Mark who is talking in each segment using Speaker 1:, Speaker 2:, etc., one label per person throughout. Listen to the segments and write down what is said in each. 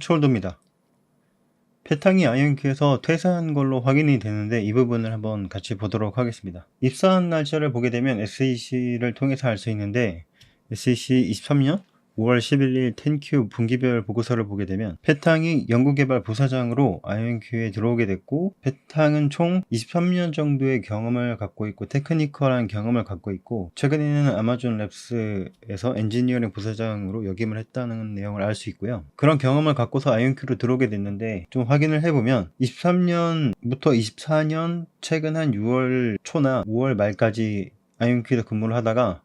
Speaker 1: 홀더입니다. 패탕이 아이온큐에서 퇴사한 걸로 확인이 되는데 이 부분을 한번 같이 보도록 하겠습니다. 입사한 날짜를 보게 되면 SEC를 통해서 알 수 있는데 SEC 23년 5월 11일 10Q 분기별 보고서를 보게 되면 패탕이 연구개발 부사장으로 아이온큐에 들어오게 됐고, 패탕은 총 23년 정도의 경험을 갖고 있고 테크니컬한 경험을 갖고 있고, 최근에는 아마존 랩스에서 엔지니어링 부사장으로 역임을 했다는 내용을 알 수 있고요. 그런 경험을 갖고서 아이온큐로 들어오게 됐는데, 좀 확인을 해보면 23년부터 24년 최근 한 6월 초나 5월 말까지 아이온큐에서 근무를 하다가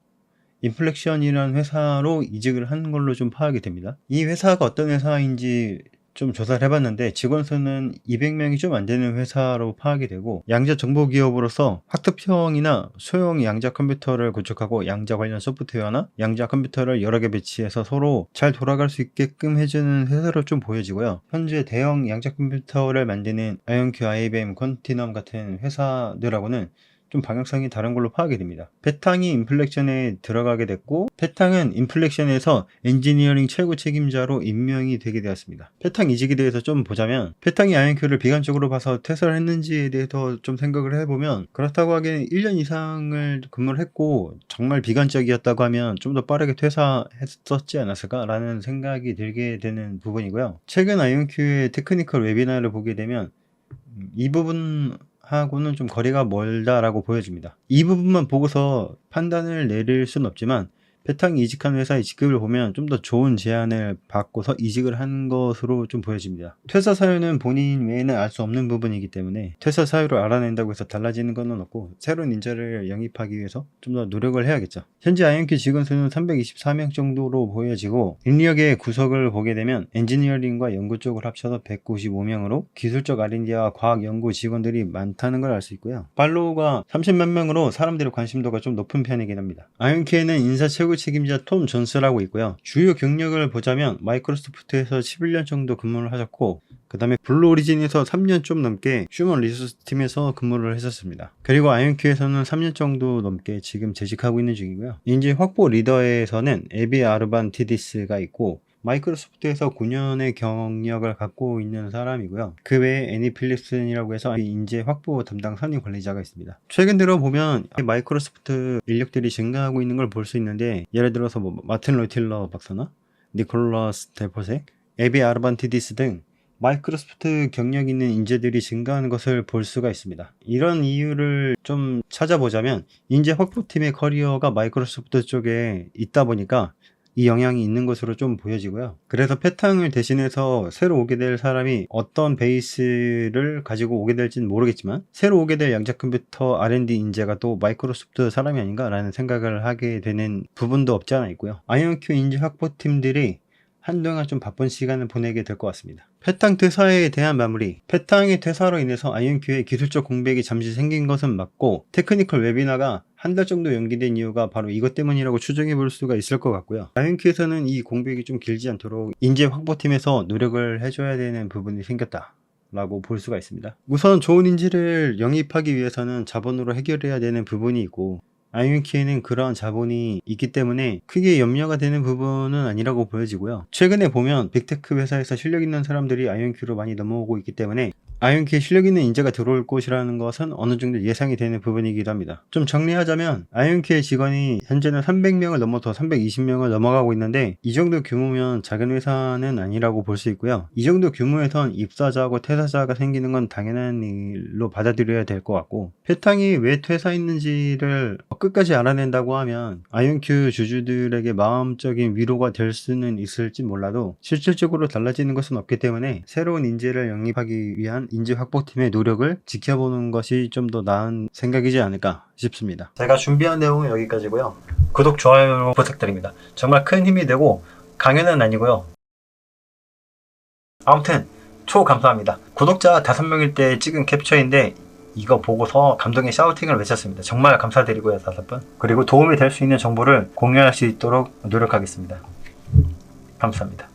Speaker 1: 인플렉션이라는 회사로 이직을 한 걸로 좀 파악이 됩니다. 이 회사가 어떤 회사인지 좀 조사를 해봤는데 직원 수는 200명이 좀 안 되는 회사로 파악이 되고, 양자 정보 기업으로서 학습형이나 소형 양자 컴퓨터를 구축하고 양자 관련 소프트웨어나 양자 컴퓨터를 여러 개 배치해서 서로 잘 돌아갈 수 있게끔 해주는 회사로 좀 보여지고요. 현재 대형 양자 컴퓨터를 만드는 아이온큐, IBM, 컨티넘 같은 회사들하고는 좀 방향성이 다른 걸로 파악이 됩니다. 패탕이 인플렉션에 들어가게 됐고, 패탕은 인플렉션에서 엔지니어링 최고 책임자로 임명이 되게 되었습니다. 패탕 이직에 대해서 좀 보자면, 패탕이 아이온큐를 비관적으로 봐서 퇴사를 했는지에 대해서 좀 생각을 해보면, 그렇다고 하기에는 1년 이상을 근무를 했고 정말 비관적이었다고 하면 좀 더 빠르게 퇴사했었지 않았을까라는 생각이 들게 되는 부분이고요. 최근 아이온큐의 테크니컬 웨비나를 보게 되면 이 부분 하고는 좀 거리가 멀다라고 보여집니다. 이 부분만 보고서 판단을 내릴 수는 없지만, 패탕이 이직한 회사의 직급을 보면 좀 더 좋은 제안을 받고서 이직을 한 것으로 좀 보여집니다. 퇴사 사유는 본인 외에는 알 수 없는 부분이기 때문에 퇴사 사유를 알아낸다고 해서 달라지는 건 없고, 새로운 인재를 영입하기 위해서 좀 더 노력을 해야겠죠. 현재 아이온큐 직원 수는 324명 정도로 보여지고, 인력의 구석을 보게 되면 엔지니어링과 연구 쪽을 합쳐서 195명으로 기술적 R&D와 과학 연구 직원들이 많다는 걸 알 수 있고요. 팔로우가 30만 명으로 사람들의 관심도가 좀 높은 편이긴 합니다. 아이온큐에는 인사 최고 책임자 톰 존스라고 있고요. 주요 경력을 보자면 마이크로소프트에서 11년 정도 근무를 하셨고, 그 다음에 블루 오리진에서 3년 좀 넘게 휴먼 리소스 팀에서 근무를 했었습니다. 그리고 아이온큐에서는 3년 정도 넘게 지금 재직하고 있는 중이고요. 인재 확보 리더에서는 에비 아르반티디스가 있고, 마이크로소프트에서 9년의 경력을 갖고 있는 사람이고요. 그 외에 애니 필립슨이라고 해서 인재 확보 담당 선임 관리자가 있습니다. 최근 들어 보면 마이크로소프트 인력들이 증가하고 있는 걸 볼 수 있는데, 예를 들어서 마틴 로틸러 박사나 니콜라스 델포색, 에비 아르반티디스 등 마이크로소프트 경력 있는 인재들이 증가하는 것을 볼 수가 있습니다. 이런 이유를 좀 찾아보자면, 인재 확보팀의 커리어가 마이크로소프트 쪽에 있다 보니까 이 영향이 있는 것으로 좀 보여지고요. 그래서 패탕을 대신해서 새로 오게 될 사람이 어떤 베이스를 가지고 오게 될지는 모르겠지만, 새로 오게 될 양자 컴퓨터 R&D 인재가 또 마이크로소프트 사람이 아닌가라는 생각을 하게 되는 부분도 없지 않아 있고요. 아이온큐 인재 확보팀들이 한동안 좀 바쁜 시간을 보내게 될 것 같습니다. 패탕 퇴사에 대한 마무리. 패탕의 퇴사로 인해서 아이온큐의 기술적 공백이 잠시 생긴 것은 맞고, 테크니컬 웨비나가 한 달 정도 연기된 이유가 바로 이것 때문이라고 추정해 볼 수가 있을 것 같고요. 아이온큐에서는 이 공백이 좀 길지 않도록 인재 확보팀에서 노력을 해줘야 되는 부분이 생겼다 라고 볼 수가 있습니다. 우선 좋은 인재를 영입하기 위해서는 자본으로 해결해야 되는 부분이 있고, 아이온큐에는 그러한 자본이 있기 때문에 크게 염려가 되는 부분은 아니라고 보여지고요. 최근에 보면 빅테크 회사에서 실력 있는 사람들이 아이온큐로 많이 넘어오고 있기 때문에 아이온큐에 실력 있는 인재가 들어올 것이라는 것은 어느 정도 예상이 되는 부분이기도 합니다. 좀 정리하자면, 아이온큐의 직원이 현재는 300명을 넘어서 320명을 넘어가고 있는데, 이 정도 규모면 작은 회사는 아니라고 볼 수 있고요. 이 정도 규모에선 입사자하고 퇴사자가 생기는 건 당연한 일로 받아들여야 될 것 같고, 패탕이 왜 퇴사했는지를 끝까지 알아낸다고 하면 아이온큐 주주들에게 마음적인 위로가 될 수는 있을지 몰라도 실질적으로 달라지는 것은 없기 때문에 새로운 인재를 영입하기 위한 인재 확보팀의 노력을 지켜보는 것이 좀 더 나은 생각이지 않을까 싶습니다. 제가 준비한 내용은 여기까지고요. 구독, 좋아요 부탁드립니다. 정말 큰 힘이 되고 강연은 아니고요. 아무튼 초감사합니다. 구독자 5명일 때 찍은 캡처인데 이거 보고서 감동의 샤우팅을 외쳤습니다. 정말 감사드리고요, 5분. 그리고 도움이 될 수 있는 정보를 공유할 수 있도록 노력하겠습니다. 감사합니다.